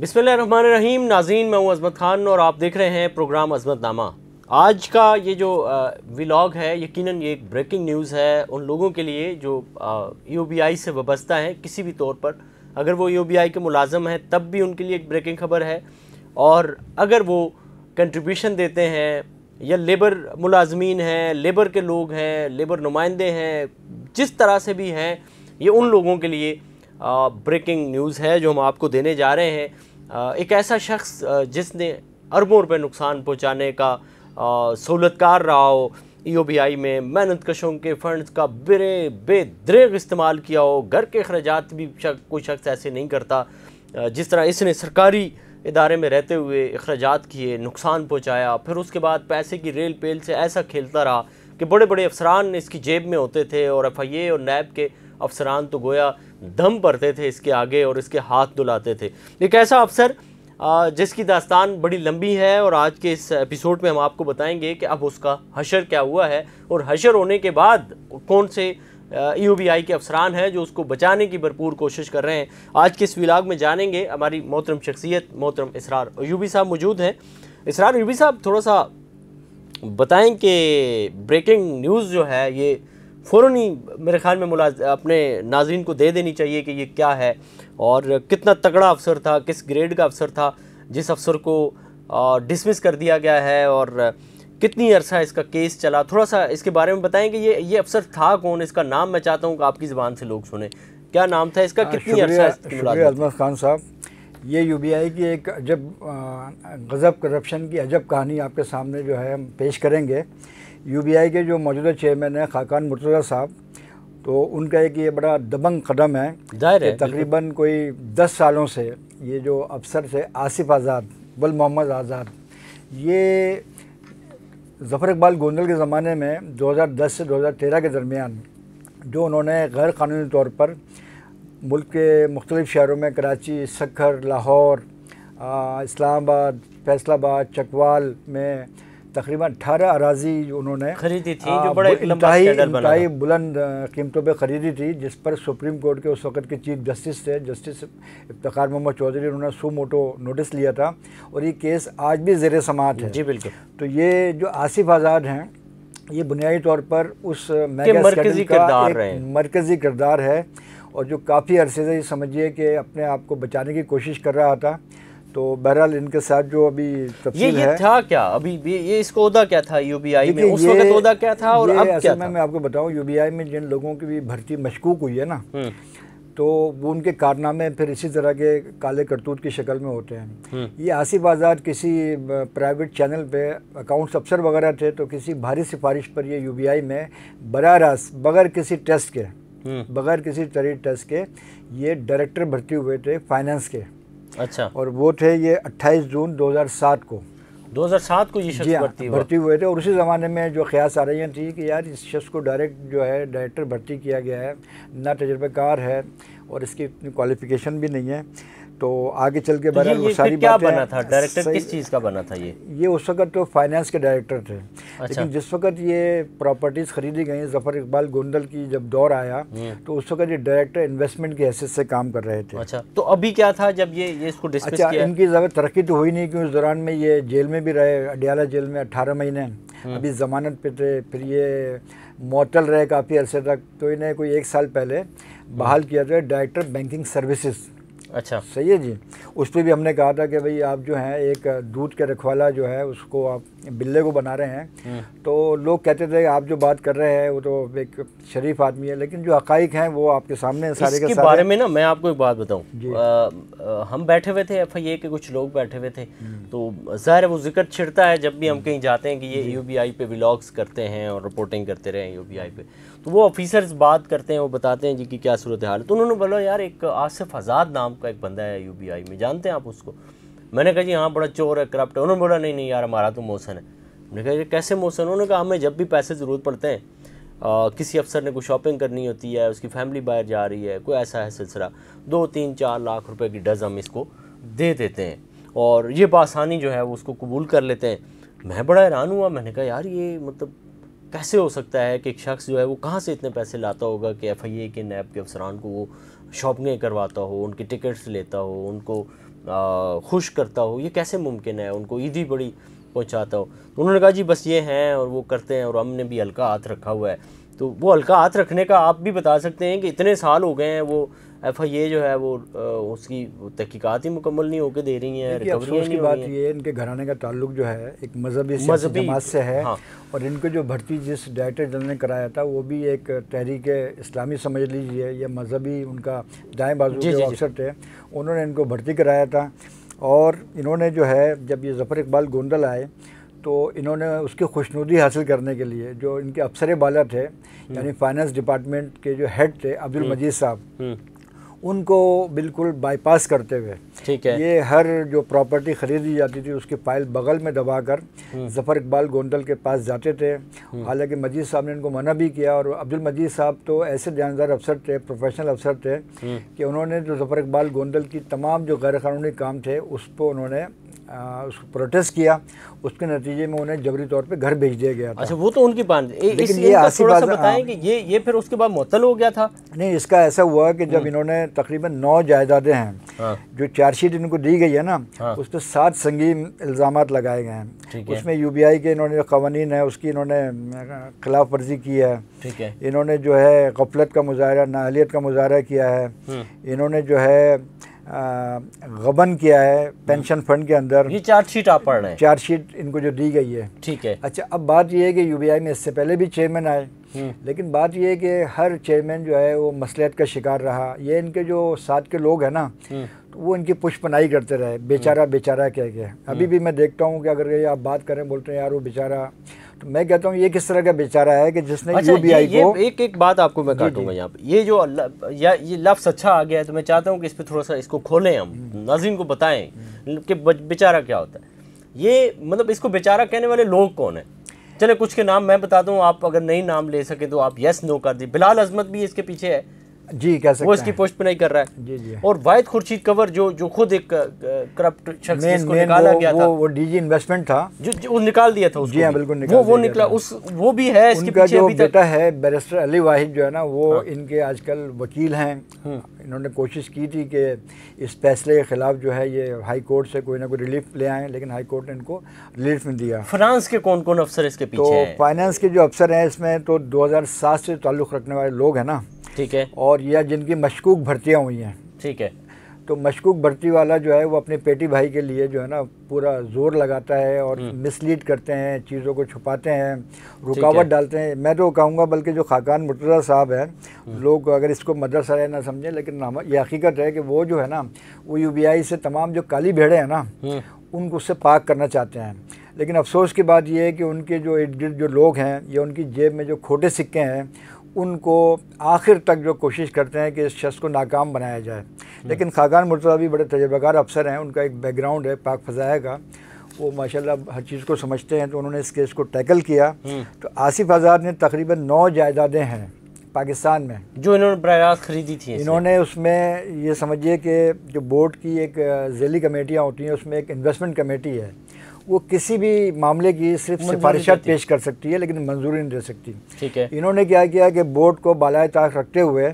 बिस्मिल्लाहिर्रहमानिर्रहीम। नाज़रीन, मैं हूँ अज़मत ख़ान और आप देख रहे हैं प्रोग्राम अज़मतनामा। आज का ये जो व्लॉग है, यकीनन ये एक ब्रेकिंग न्यूज़ है उन लोगों के लिए जो यूबीआई से वाबस्ता हैं किसी भी तौर पर। अगर वो यूबीआई के मुलाज़म हैं तब भी उनके लिए एक ब्रेकिंग ख़बर है, और अगर वो कंट्रीब्यूशन देते हैं या लेबर मुलाजमीन हैं, लेबर के लोग हैं, लेबर नुमाइंदे हैं, जिस तरह से भी हैं, ये उन लोगों के लिए ब्रेकिंग न्यूज़ है जो हम आपको देने जा रहे हैं। एक ऐसा शख्स जिसने अरबों रुपए नुकसान पहुंचाने का सहूलतकार रहा हो, ईओबीआई में मेहनत कशों के फंड्स का बेदरेग इस्तेमाल किया हो, घर के अखराजात भी कोई शख्स ऐसे नहीं करता जिस तरह इसने सरकारी इदारे में रहते हुए अखराजात किए, नुकसान पहुंचाया, फिर उसके बाद पैसे की रेल पेल से ऐसा खेलता रहा कि बड़े बड़े अफसरान इसकी जेब में होते थे और FIA और नैब के अफसरान तो गोया दम भरते थे इसके आगे और इसके हाथ दुलाते थे। एक ऐसा अफसर जिसकी दास्तान बड़ी लंबी है और आज के इस एपिसोड में हम आपको बताएंगे कि अब उसका हशर क्या हुआ है और हशर होने के बाद कौन से ईओबीआई के अफसरान हैं जो उसको बचाने की भरपूर कोशिश कर रहे हैं। आज के इस व्लॉग में जानेंगे। हमारी मोहतरम शख्सियत मोहतरम इसरार अयूबी साहब मौजूद हैं। इसरार अयूबी साहब, थोड़ा सा बताएं कि ब्रेकिंग न्यूज़ जो है ये फ़ौरन ही मेरे ख्याल में अपने नाज़रीन को दे देनी चाहिए कि ये क्या है और कितना तगड़ा अफसर था, किस ग्रेड का अफसर था जिस अफसर को डिसमिस कर दिया गया है और कितनी अरसा इसका केस चला। थोड़ा सा इसके बारे में बताएं कि ये अफसर था कौन, इसका नाम मैं चाहता हूँ कि आपकी ज़बान से लोग सुने। क्या नाम था इसका, कितनी अरसा? शुक्रिया अज़मत ख़ान साहब। ये यूबीआई की एक अजब गज़ब करप्शन की अजब कहानी आपके सामने जो है हम पेश करेंगे। यूबीआई के जो मौजूदा चेयरमैन हैं खाकान मुर्तज़ा साहब, तो उनका एक ये बड़ा दबंग कदम है कि तकरीबन कोई 10 सालों से ये जो अफसर थे आसिफ आज़ाद, गुल मोहम्मद आज़ाद, ये ज़फ़र इकबाल गोंदल के ज़माने में 2010 से 2013 के दरमियान जो उन्होंने गैर कानूनी तौर पर मुल्क के मुख्तलिफ़ शहरों में कराची, सखर, लाहौर, इस्लामाबाद, फैसलाबाद, चकवाल में तकरीबन 18 अराज़ी उन्होंने खरीदी थी जो बड़े इंतहाई बुलंद कीमतों पे ख़रीदी थी, जिस पर सुप्रीम कोर्ट के उस वक़्त के चीफ जस्टिस थे जस्टिस इफ्तिखार मोहम्मद चौधरी, उन्होंने सू मोटो नोटिस लिया था और ये केस आज भी ज़ेर समाअत है। जी बिल्कुल। तो ये जो आसिफ आज़ाद हैं ये बुनियादी तौर पर उस मरकज़ी किरदार है और जो काफ़ी अरसे से समझिए कि अपने आप को बचाने की कोशिश कर रहा था। तो बहरहाल इनके साथ जो अभी तफसील ये था क्या, अभी ये इसको ओहदा क्या था यूबीआई में, उस वक्त ओहदा क्या था और अब क्या था? मैं आपको बताऊं, यूबीआई में जिन लोगों की भी भर्ती मशकूक हुई है ना, तो वो उनके कारनामे फिर इसी तरह के काले करतूत की शक्ल में होते हैं। ये आसिफ आज़ाद किसी प्राइवेट चैनल पे अकाउंट्स अफसर वगैरह थे, तो किसी भारी सिफारिश पर ये यूबीआई में बराह रास्त बगैर किसी टेस्ट के, बगैर किसी तरीके टेस्ट के ये डायरेक्टर भर्ती हुए थे फाइनेंस के। अच्छा। और वो थे ये 28 जून 2007 को ये शख्स भर्ती हुए थे। और उसी ज़माने में जो ख्यास आ रही थी कि यार इस शख्स को डायरेक्ट जो है डायरेक्टर भर्ती किया गया है, ना तजर्बेकार है और इसकी इतनी क्वालिफ़िकेशन भी नहीं है, तो आगे चल के बहरहाल वो सारी क्या बना था डायरेक्टर, किस चीज़ का बना था? ये उस वक्त तो फाइनेंस के डायरेक्टर थे। अच्छा। लेकिन जिस वक्त ये प्रॉपर्टीज़ खरीदी गई ज़फ़र इकबाल गोंदल की जब दौर आया तो उस वक्त ये डायरेक्टर इन्वेस्टमेंट की हैसियत से काम कर रहे थे। अच्छा, तो अभी क्या था जब ये इसको डिसमिस किया? इनकी ज़्यादा तरक्की तो हुई नहीं क्योंकि उस दौरान में ये जेल में भी रहे, अडियाला जेल में 18 महीने, अभी ज़मानत पे थे, फिर ये मुअत्तल रहे काफ़ी अरसे तक, तो इन्हें कोई 1 साल पहले बहाल किया था डायरेक्टर बैंकिंग सर्विसेज। अच्छा, सही है जी। उस पर भी हमने कहा था कि भाई आप जो हैं एक दूध के रखवाला जो है उसको आप बिल्ले को बना रहे हैं, तो लोग कहते थे आप जो बात कर रहे हैं वो तो एक शरीफ आदमी है, लेकिन जो हकाइक हैं वो आपके सामने सारे के सारे। बारे में ना मैं आपको एक बात बताऊं, हम बैठे हुए थे, FIA के कुछ लोग बैठे हुए थे, तो ज़ाहिर है वो जिक्र छिड़ता है जब भी हम कहीं जाते हैं कि ये यूबीआई पे व्लॉग्स करते हैं और रिपोर्टिंग करते रहे यूबीआई पे, तो वो ऑफिसर्स बात करते हैं, वो बताते हैं जी कि क्या सूरत हाल है। तो उन्होंने बोला यार एक आसिफ आज़ाद नाम का एक बंदा है यूबीआई में, जानते हैं आप उसको? मैंने कहा जी हाँ, बड़ा चोर है, करप्ट है। उन्होंने बोला नहीं यार हमारा तो मोहसन है। मैंने कहा ये कैसे मोहसन? उन्होंने कहा हमें जब भी पैसे ज़रूरत पड़ते हैं, किसी अफसर ने कोई शॉपिंग करनी होती है, उसकी फैमिली बाहर जा रही है, कोई ऐसा है सिलसिला, 2, 3, 4 लाख रुपए की डज़ हम इसको दे देते हैं और ये बासानी जो है वो उसको कबूल कर लेते हैं। मैं बड़ा हैरान हुआ, मैंने कहा यार ये मतलब कैसे हो सकता है कि एक शख्स जो है वो कहाँ से इतने पैसे लाता होगा कि FIA के नैब के अफसरान को वो शॉपिंग करवाता हो, उनकी टिकट्स लेता हो, उनको खुश करता हो, ये कैसे मुमकिन है? उनको ईदी बड़ी पहुंचाता हो। तो उन्होंने कहा जी बस ये हैं और वो करते हैं और हमने भी हल्का हाथ रखा हुआ है। तो वो हल्का हाथ रखने का आप भी बता सकते हैं कि इतने साल हो गए हैं, वो FIA जो है वो उसकी तहकीकात ही मुकम्मल नहीं होकर दे रही हैं, रिकवरी अफसोस की बात ये है, इनके घराने का ताल्लुक जो है एक मजहबी जमात से है। हाँ। और इनको जो भर्ती जिस डायरेक्टर जनरल ने कराया था वो भी एक तहरीक इस्लामी समझ लीजिए या मजहबी, उनका दाएं बाजू के अफसर थे, उन्होंने इनको भर्ती कराया था। और इन्होंने जो है जब ये ज़फ़र इकबाल गोंदल आए तो इन्होंने उसकी खुशनुदी हासिल करने के लिए जो इनके अफसर बाला थे, यानी फाइनेंस डिपार्टमेंट के जो हेड थे अब्दुल मजीद साहब, उनको बिल्कुल बाईपास करते हुए, ठीक है, ये हर जो प्रॉपर्टी ख़रीदी जाती थी उसकी फाइल बगल में दबाकर ज़फ़र इकबाल गोंदल के पास जाते थे। हालांकि मजीद साहब ने इनको मना भी किया और अब्दुल मजीद साहब तो ऐसे जानदार अफसर थे, प्रोफेशनल अफसर थे कि उन्होंने जो ज़फ़र इकबाल गोंदल की तमाम जो गैर कानूनी काम थे उस पर उन्होंने उसको प्रोटेस्ट किया। उसके नतीजे में उन्हें जबरी तौर पे घर भेज दिया गया था। अच्छा, वो तो उनकी बात। लेकिन ये थोड़ा सा बताएं कि ये फिर उसके बाद मुअत्तल हो गया था? नहीं, इसका ऐसा हुआ कि जब इन्होंने तकरीबन 9 जायदादें हैं जो चार्जशीट इनको दी गई है ना, उस पर 7 संगीन इल्ज़ामात लगाए गए हैं। उसमें UBI के इन्होंने जो क़वानीन है उसकी इन्होंने खिलाफ वर्जी की है। ठीक है, इन्होंने जो है गफलत का मुजाहरा, नाअहलियत का मुजाहरा किया है। इन्होंने जो है गबन किया है पेंशन फंड के अंदर। ये चार्जशीट आप पढ़ रहे हैं? चार्जशीट इनको जो दी गई है। ठीक है। अच्छा, अब बात ये है कि UBI में इससे पहले भी चेयरमैन आए, लेकिन बात ये है कि हर चेयरमैन जो है वो मसलियत का शिकार रहा। ये इनके जो साथ के लोग हैं ना, तो वो इनकी पुष्पनाई करते रहे, बेचारा बेचारा कह के। अभी भी मैं देखता हूँ कि अगर ये आप बात करें, बोलते हैं यार वो बेचारा, तो मैं कहता हूँ ये किस तरह का बेचारा है कि जिसने UBI को। एक बात आपको मैं काटूंगा यहाँ पे, ये जो ये लफ्ज़ अच्छा आ गया है तो मैं चाहता हूँ कि इस पर थोड़ा सा इसको खोलें, हम नाज़रीन को बताएं कि बेचारा क्या होता है। ये मतलब इसको बेचारा कहने वाले लोग कौन है? चले कुछ के नाम मैं बता दूं, आप अगर नहीं नाम ले सके तो आप यस नो कर दी। बिलाल अजमत भी इसके पीछे है जी, कह सकते हैं, वो इसकी पोस्ट पे नहीं कर रहा है। जी। और वाहिद खुर्शीद कंवर जो खुद एक करप्ट शख्स जिसको निकाला गया था, वो DG इन्वेस्टमेंट था, जो निकाल दिया था उसको। जी हाँ, बिल्कुल वो निकला। वो भी है इसके पीछे। जो बेटा है बैरिस्टर अली वाहिद जो है ना, वो इनके आजकल वकील हैं। इन्होंने कोशिश की थी कि इस फैसले के खिलाफ जो है ये हाई कोर्ट से कोई ना कोई रिलीफ ले आए, लेकिन हाई कोर्ट ने इनको रिलीफ नहीं दिया। फाइनेंस के कौन कौन अफसर इसके पीछे हैं? तो फाइनेंस के जो अफसर हैं इसमें तो 2007 से ताल्लुक़ रखने वाले लोग हैं ना, ठीक है, और या जिनकी मशकूक भर्तियाँ हुई हैं, ठीक है। तो मशकूक भर्ती वाला जो है वो अपने पेटी भाई के लिए जो है ना पूरा जोर लगाता है और मिसलीड करते हैं, चीज़ों को छुपाते हैं, रुकावट डालते हैं। मैं तो कहूँगा बल्कि जो खाकान मुर्तज़ा साहब है, लोग अगर इसको मदरसा ना समझें, लेकिन ये हकीकत है कि वो जो है ना वो UBI से तमाम जो काली भेड़ें हैं ना उनको उससे पाक करना चाहते हैं। लेकिन अफसोस की बात यह है कि उनके जो इर्द गिर्द जो लोग हैं या उनकी जेब में जो खोटे सिक्के हैं उनको आखिर तक जो कोशिश करते हैं कि इस शख्स को नाकाम बनाया जाए। लेकिन खाकान मुर्तज़ा भी बड़े तजर्बाकार अफसर हैं, उनका एक बैकग्राउंड है पाक फ़ज़ाया का, वो माशाल्लाह हर चीज़ को समझते हैं। तो उन्होंने इस केस को टैकल किया। तो आसिफ आज़ाद ने तकरीबन 9 जायदादें हैं पाकिस्तान में जो इन्होंने बराह रास्त ख़रीदी थी। इन्होंने उसमें ये समझिए कि जो बोर्ड की एक ज़ैली कमेटियाँ होती हैं उसमें एक इन्वेस्टमेंट कमेटी है, वो किसी भी मामले की सिर्फ सिफारिशात पेश कर सकती है लेकिन मंजूरी नहीं दे सकती। ठीक है। इन्होंने क्या किया कि बोर्ड को बालाए ताक रखते हुए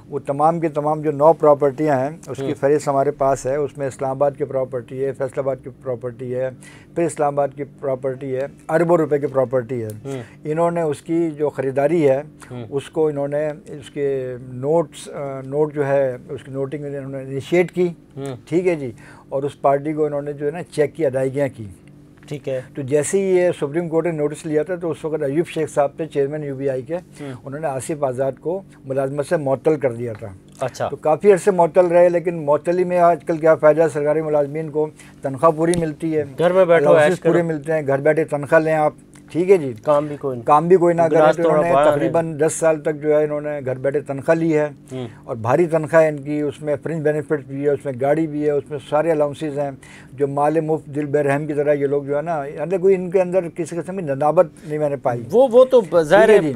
वो तमाम के तमाम जो 9 प्रॉपर्टियां हैं उसकी फहरिस्त हमारे पास है। उसमें इस्लामाबाद की प्रॉपर्टी है, फैसलाबाद की प्रॉपर्टी है, फिर इस्लामाबाद की प्रॉपर्टी है, अरबों रुपए की प्रॉपर्टी है। इन्होंने उसकी जो ख़रीदारी है उसको इन्होंने उसके नोट जो है उसकी नोटिंग इन्होंने इनिशिएट की। ठीक है जी। और उस पार्टी को इन्होंने जो है ना चेक की अदायगियाँ की। ठीक है। तो जैसे ही ये सुप्रीम कोर्ट ने नोटिस लिया था तो उस वक्त अयूब शेख साहब थे चेयरमैन UBI के, उन्होंने आसिफ आज़ाद को मुलाजमत से मुअत्तल कर दिया था। अच्छा। तो काफ़ी अर्से मुअत्तल रहे, लेकिन मुअत्तली में आजकल क्या फ़ायदा, सरकारी मुलाजमीन को तनख्वाह पूरी मिलती है, घर में बैठो ऐश पूरे मिलते हैं, घर बैठे तनख्वाह लें आप। ठीक है जी। काम भी कोई ना करे। तो इन्होंने तकरीबन 10 साल तक जो है इन्होंने घर बैठे तनख्वाह ली है और भारी तनख्वाह है इनकी। उसमें फ्रिंज बेनिफिट भी है, उसमें गाड़ी भी है, उसमें सारे अलाउंसेज हैं जो माले मुफ्त दिल बेरहम की तरह ये लोग जो है ना, यानी कोई इनके अंदर किसी किस्म की नदामत नहीं मैंने पाई। वो तो ज़ाहिर है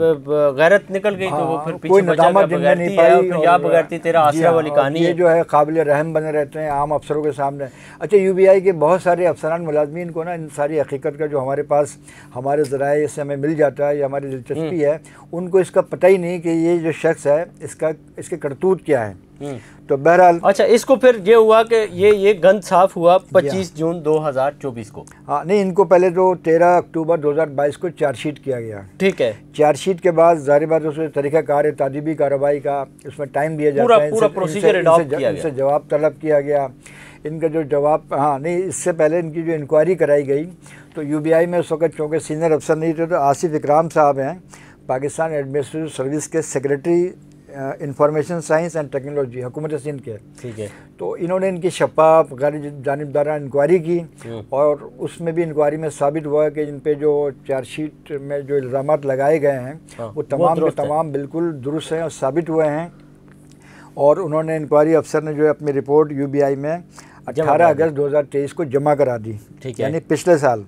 गैरत निकल गई। तो वो फिर कोई नदामत जिनमें नहीं पाई। तेरा आसरा वाली कहानी ये जो है काबिल रहम बने रहते हैं आम अफसरों के सामने। अच्छा, UBI के बहुत सारे अफसरान मुलाजमीन को ना इन सारी हकीकत का जो हमारे पास हमारे ज़राए से हमें मिल जाता है, ये हमारी दिलचस्पी है, उनको इसका पता ही नहीं कि ये जो शख्स है इसके करतूत क्या है। तो बहरहाल अच्छा, इसको फिर ये हुआ कि ये गंद साफ हुआ 25 जून 2024 को। हाँ नहीं, इनको पहले तो 13 अक्टूबर 2022 को चार्जशीट किया गया। ठीक है। चार्जशीट के बाद जाहिर बात है उसमें तरीक़ाकार है, तादीबी कार्रवाई का, उसमें टाइम दिया जाता है, पूरा प्रोसीजर अडॉप्ट किया गया, इनसे जवाब तलब किया गया। इनका जो जवाब, हाँ नहीं, इससे पहले इनकी जो इंक्वायरी कराई गई तो यूबीआई में उस वक्त चूँकि सीनियर अफसर नहीं थे, तो आसिफ इकराम साहब हैं, पाकिस्तान एडमिनिस्ट्रेटिव सर्विस के secretary information science and technology, हुकूमत सिंध के। ठीक है। तो इन्होंने इनकी शफाफ गैर जानिबदाराना इंक्वायरी की और उसमें भी इंक्वायरी में साबित हुआ कि इन पे जो चार्जशीट में जो इल्ज़ामात लगाए गए हैं वो तमाम के तमाम बिल्कुल दुरुस्त हैं और साबित हुए हैं। और उन्होंने इंक्वायरी अफसर ने जो है अपनी रिपोर्ट यूबीआई में 18 अगस्त 2023 को जमा करा दी, यानी पिछले साल।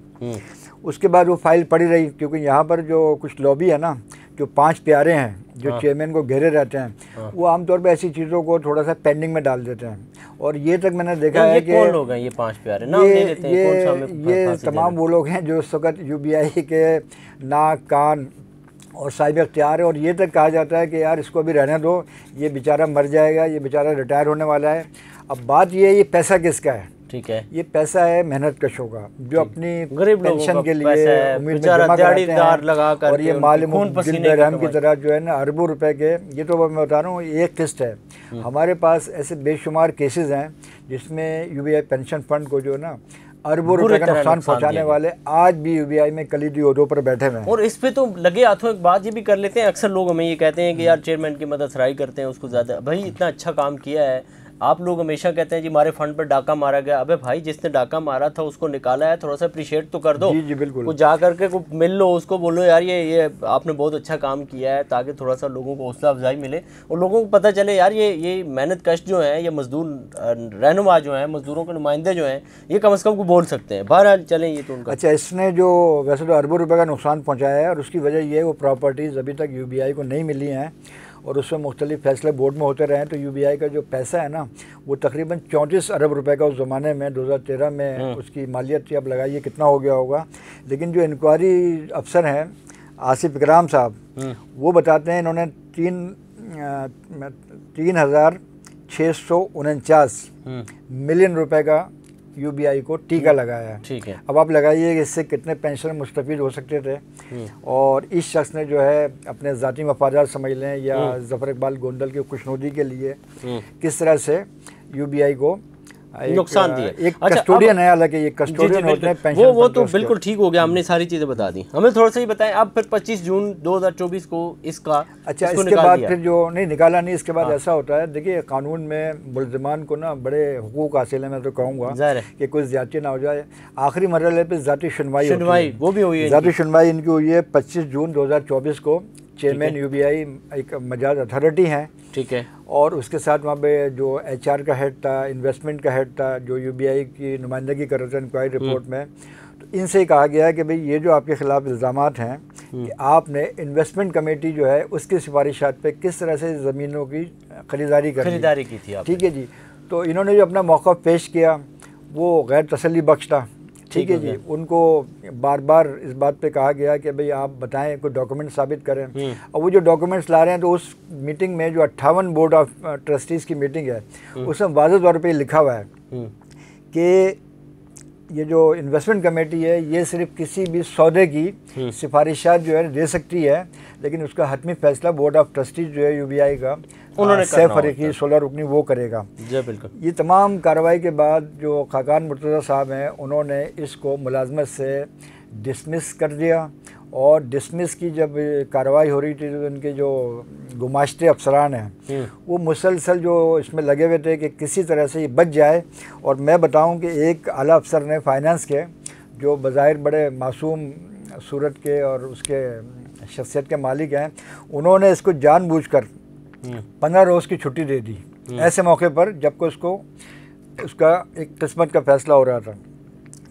उसके बाद वो फाइल पड़ी रही, क्योंकि यहाँ पर जो कुछ लॉबी है ना, जो 5 प्यारे हैं जो चेयरमैन को घेरे रहते हैं, वो आमतौर पे ऐसी चीज़ों को थोड़ा सा पेंडिंग में डाल देते हैं। और ये तक मैंने देखा है कि कौन लोग हैं ये 5 प्यारे, नाम नहीं लेते हैं, कौन सा हमें ये तमाम वो लोग हैं जो इस वक्त यूबीआई के नाक कान और साहिब इख्तियार है। और ये तक कहा जाता है कि यार इसको अभी रहने दो, ये बेचारा मर जाएगा, ये बेचारा रिटायर होने वाला है। अब बात ये पैसा किसका है? ठीक है, ये पैसा है मेहनत कशों का, जो अपनी गरीब पेंशन के लिए उम्मीद में जमा कराते हैं। और ये मालूम रहम की तरह जो है ना अरबों रुपए के, ये तो मैं बता रहा हूँ एक किस्त है। हमारे पास ऐसे बेशुमार केसेस हैं जिसमें यूबीआई पेंशन फंड को जो है ना अरबों रुपए का नुकसान पहुंचाने वाले आज भी यूबीआई में कलीदी ओहदों पर बैठे हुए हैं। और इस पे तो लगे हाथों एक बात ये भी कर लेते हैं, अक्सर लोग हमें ये कहते हैं कि यार चेयरमैन की मदद सराही करते हैं उसको ज़्यादा, भाई इतना अच्छा काम किया है। आप लोग हमेशा कहते हैं जी हमारे फंड पर डाका मारा गया। अबे भाई, जिसने डाका मारा था उसको निकाला है, थोड़ा सा अप्रिशिएट तो कर दो। जी बिल्कुल। वो जा करके को मिल लो, उसको बोलो यार ये आपने बहुत अच्छा काम किया है, ताकि थोड़ा सा लोगों को हौसला अफजाई मिले और लोगों को पता चले यार ये मेहनत कश जो है, ये मजदूर रहनुमा जो हैं, मजदूरों के नुमाइंदे जो हैं, ये कम से कम को बोल सकते हैं। बहरहाल चलें, ये तो उनका। अच्छा, इसने जो वैसे तो अरबों रुपये का नुकसान पहुँचाया है और उसकी वजह ये वो प्रॉपर्टीज़ अभी तक यूबीआई को नहीं मिली हैं और उसमें मुख्तलिफ फैसले बोर्ड में होते रहे हैं। तो यूबीआई का जो पैसा है ना वो तकरीबन 34 अरब रुपए का उस ज़माने में 2013 में उसकी मालियत थी। अब लगाइए कितना हो गया होगा। लेकिन जो इंक्वायरी अफसर हैं आसिफ इकराम साहब, वो बताते हैं इन्होंने 3,649 मिलियन रुपए का यूबीआई को टीका लगाया है। ठीक है। अब आप लगाइए कि इससे कितने पेंशन मुस्तफीद हो सकते थे। और इस शख्स ने जो है अपने ज़ाती मफादात समझ लें या ज़फ़र इकबाल गोंदल की खुशनुदी के लिए किस तरह से यूबीआई को नुकसान दिया। एक कस्टोडियन है, हालांकि ये कस्टोडियन होते हैं पेंशन, वो तो बिल्कुल ठीक हो गया, हमने सारी चीज़ें बता दी। हमें थोड़ा सा ही बताएं, अब फिर 25 जून 2024 को इसका अच्छा इसके बाद फिर जो नहीं निकाला नहीं, इसके बाद ऐसा होता है, देखिए कानून में मुलज़मान को ना बड़े हुकूक हासिल है। मैं तो कहूँगा कि कोई ज़्यादती ना हो जाए। आखिरी मरहले पर ज़ाती सुनवाई वो भी हुई है, ज़ाती सुनवाई इनकी हुई है 25 जून 2024 को। चेयरमैन यूबीआई एक मजाज अथॉरिटी हैं। ठीक है। और उसके साथ वहाँ पे जो एचआर का हेड था, इन्वेस्टमेंट का हेड था, जो यूबीआई की नुमाइंदगी कर रहे थे इंक्वायरी रिपोर्ट में, तो इनसे कहा गया है कि भाई ये जो आपके खिलाफ इल्ज़ामात हैं कि आपने इन्वेस्टमेंट कमेटी जो है उसकी सिफारिशात पे किस तरह से ज़मीनों की खरीदारी की थी आपने। ठीक है जी। तो इन्होंने जो अपना मौक़िफ़ पेश किया वो गैर तसल्ली बख्श था। ठीक है जी। उनको बार बार इस बात पे कहा गया कि भाई आप बताएं, कोई डॉक्यूमेंट साबित करें। और वो जो डॉक्यूमेंट्स ला रहे हैं, तो उस मीटिंग में जो 58 बोर्ड ऑफ ट्रस्टीज़ की मीटिंग है उसमें वाज़ेह तौर पे लिखा हुआ है कि ये जो इन्वेस्टमेंट कमेटी है ये सिर्फ किसी भी सौदे की सिफारिशात जो है दे सकती है, लेकिन उसका हतमी फैसला बोर्ड ऑफ ट्रस्टीज जो है यूबीआई का उन्होंने सैफ फरीकी 16 रुकनी वो करेगा। जी बिल्कुल। ये तमाम कार्रवाई के बाद जो खाकान मुर्तज़ा साहब हैं उन्होंने इसको मुलाजमत से डिसमिस कर दिया। और डिसमिस की जब कार्रवाई हो रही थी तो उनके जो गुमाश्ते अफसरान हैं वो मुसलसल जो इसमें लगे हुए थे कि किसी तरह से ये बच जाए। और मैं बताऊं कि एक आला अफसर ने फाइनेंस के, जो बज़ाहिर बड़े मासूम सूरत के और उसके शख्सियत के मालिक हैं, उन्होंने इसको जानबूझकर 15 रोज़ की छुट्टी दे दी ऐसे मौके पर जबकि उसका एक किस्मत का फ़ैसला हो रहा था,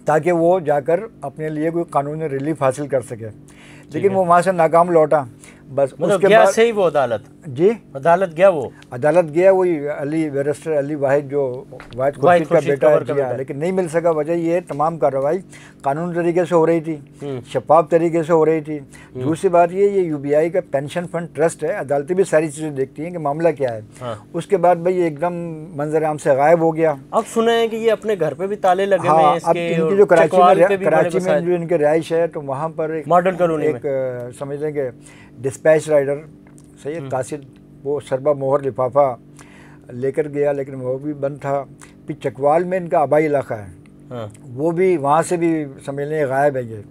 ताकि वो जाकर अपने लिए कोई कानूनी रिलीफ हासिल कर सके। लेकिन वो वहाँ से नाकाम लौटा। बस मतलब उसके गया बाद सही वो अदालत जी अदालत गया वो अदालत गया, वही अली बैरिस्टर अली वाहिद जो वाहिद खुर्शीद का बेटा है, जी हाँ, लेकिन नहीं मिल सका। वजह ये तमाम कार्रवाई कानूनी तरीके से हो रही थी, शफाफ तरीके से हो रही थी। दूसरी बात ये यूबीआई का पेंशन फंड ट्रस्ट है, अदालतें भी सारी चीज़ें देखती हैं कि मामला क्या है। हाँ। उसके बाद भाई एकदम मंजर आम से गायब हो गया। अब सुना है कि ये अपने घर पे भी ताले लगे हुए हाँ, हैं इसके, अब इनकी जो कराची में जो इनके रिहाइश है, तो वहाँ पर एक मॉडल कॉलोनी में समझ लें कि डिस्पैच राइडर सैयद कासिद वो सरबा मोहर लिफाफा लेकर गया, लेकिन वो भी बंद था। फिर चकवाल में इनका आबाई इलाका है, हाँ। वो भी वहाँ से भी समझ लें गायब है ये।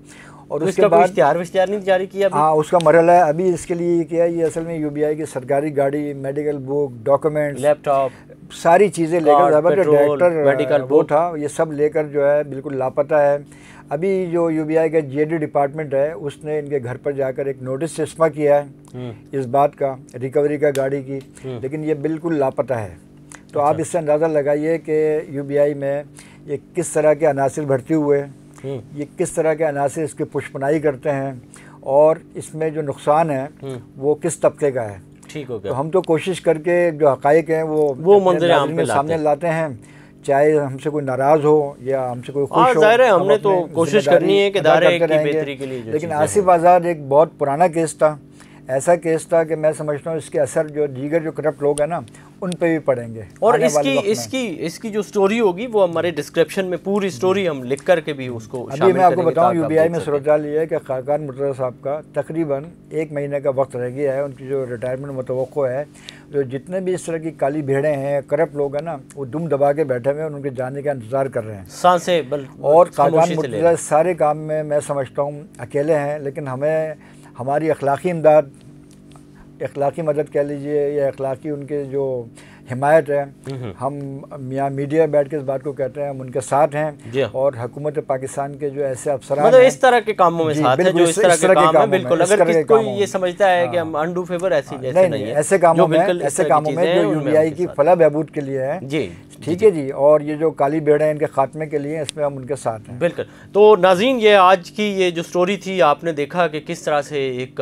और तो उसके बाद इश्तिहार नहीं जारी किया? हाँ, उसका मरहला है अभी। इसके लिए क्या है, ये असल में यूबीआई की सरकारी गाड़ी, मेडिकल बुक, डॉक्यूमेंट्स, लैपटॉप, सारी चीज़ें लेकर, डायरेक्टर मेडिकल वो था, ये सब लेकर जो है बिल्कुल लापता है। अभी जो यूबीआई का जीएडी डिपार्टमेंट है, उसने इनके घर पर जाकर एक नोटिस इस्मा किया है इस बात का, रिकवरी का गाड़ी की, लेकिन ये बिल्कुल लापता है। तो आप इससे अंदाज़ा लगाइए कि यूबीआई में ये किस तरह के अनासिर भर्ती हुए, ये किस तरह के अनासिर इसकी पुष्पनाई करते हैं, और इसमें जो नुकसान है वो किस तबके का है। ठीक हो गया। तो हम तो कोशिश करके जो हक़ाइक़ हैं वो मंजर आम पे सामने लाते हैं, चाहे हमसे कोई नाराज़ हो या हमसे कोई खुश हो। ज़ाहिर है हमने तो कोशिश करनी है कि दायरे की बेहतरी के लिए। लेकिन आसिफ आज़ाद एक बहुत पुराना केस था, ऐसा केस था कि मैं समझता हूँ इसके असर जो दीगर जो करप्ट लोग हैं ना उन पे भी पड़ेंगे। और इसकी जो स्टोरी होगी वो हमारे डिस्क्रिप्शन में पूरी स्टोरी हम लिख करके भी उसको अभी मैं आपको बताऊँ, यूबीआई में सूरत हाल ये है कि खाकान मुर्तज़ा साहब का तकरीबन 1 महीने का वक्त रह गया है, उनकी जो रिटायरमेंट मुतवक्को है। जो जितने भी इस तरह की काली भेड़ें हैं, करप्ट लोग हैं ना, वो दुम दबा के बैठे हुए हैं, उनके जाने का इंतज़ार कर रहे हैं सांसें। और खाकान मुर्तज़ा सारे काम में मैं समझता हूँ अकेले हैं, लेकिन हमें हमारी अखलाक़ी इमदाद, अखलाक़ी मदद कह लीजिए या अखलाक़ी उनके जो हिमायत है, हम यहाँ मीडिया बैठ के इस बात को कहते हैं, हम उनके साथ हैं। और हुकूमत पाकिस्तान के जो ऐसे अफसरान मतलब इस तरह के कामों में साथ है, जो इस तरह के काम है, बिल्कुल। अगर कोई ये समझता है कि हम अनडू फेवर ऐसी जैसे नहीं है, ऐसे कामों में जो यूबीआई की फलाह बहबूद के लिए है जी, ठीक है जी। और ये जो काली भेड़ है इनके खात्मे के लिए, इसमें हम उनके साथ हैं, बिल्कुल। तो नाज़रीन, ये आज की ये जो स्टोरी थी, आपने देखा कि किस तरह से एक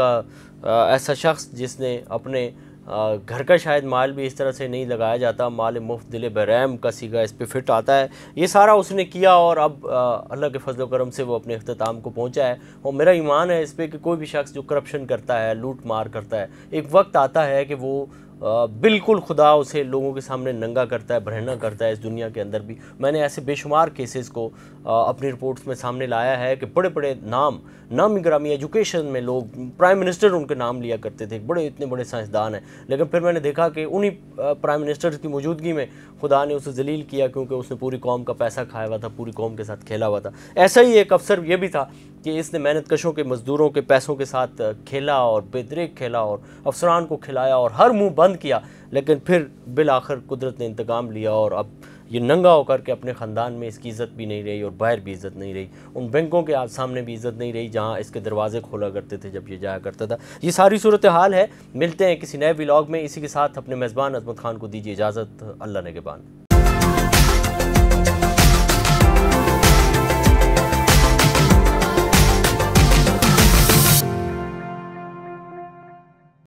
ऐसा शख्स जिसने अपने घर का शायद माल भी इस तरह से नहीं लगाया जाता, माल मुफ्त दिल बरहम का सीगा इस पे फिट आता है, ये सारा उसने किया और अब अल्लाह के फजल करम से वो अपने अख्ताम को पहुंचा है। और मेरा ईमान है इस पर कि कोई भी शख्स जो करप्शन करता है, लूट मार करता है, एक वक्त आता है कि वो बिल्कुल खुदा उसे लोगों के सामने नंगा करता है, बरहना करता है। इस दुनिया के अंदर भी मैंने ऐसे बेशुमार केसेस को अपनी रिपोर्ट्स में सामने लाया है कि बड़े बड़े नामी ग्रामी एजुकेशन में लोग, प्राइम मिनिस्टर उनके नाम लिया करते थे, बड़े इतने बड़े साइंसदान हैं, लेकिन फिर मैंने देखा कि उन्हीं प्राइम मिनिस्टर की मौजूदगी में खुदा ने उसे जलील किया, क्योंकि उसने पूरी कौम का पैसा खाया हुआ था, पूरी कौम के साथ खेला हुआ था। ऐसा ही एक अफसर ये भी था कि इसने मेहनत कशों के मज़दूरों के पैसों के साथ खेला और बेदरेक खेला और अफसरान को खिलाया और हर मुंह बंद किया, लेकिन फिर बिल आखिर कुदरत ने इंतकाम लिया और अब ये नंगा होकर के अपने ख़ानदान में इसकी इज़्ज़त भी नहीं रही और बाहर भी इज़्ज़त नहीं रही, उन बैंकों के सामने भी इज़्ज़त नहीं रही जहां इसके दरवाजे खोला करते थे जब ये जाया करता था। ये सारी सूरत हाल है। मिलते हैं किसी नए व्लॉग में। इसी के साथ अपने मेज़बान अज़मत ख़ान को दीजिए इजाज़त। अल्लाह नेगहबान।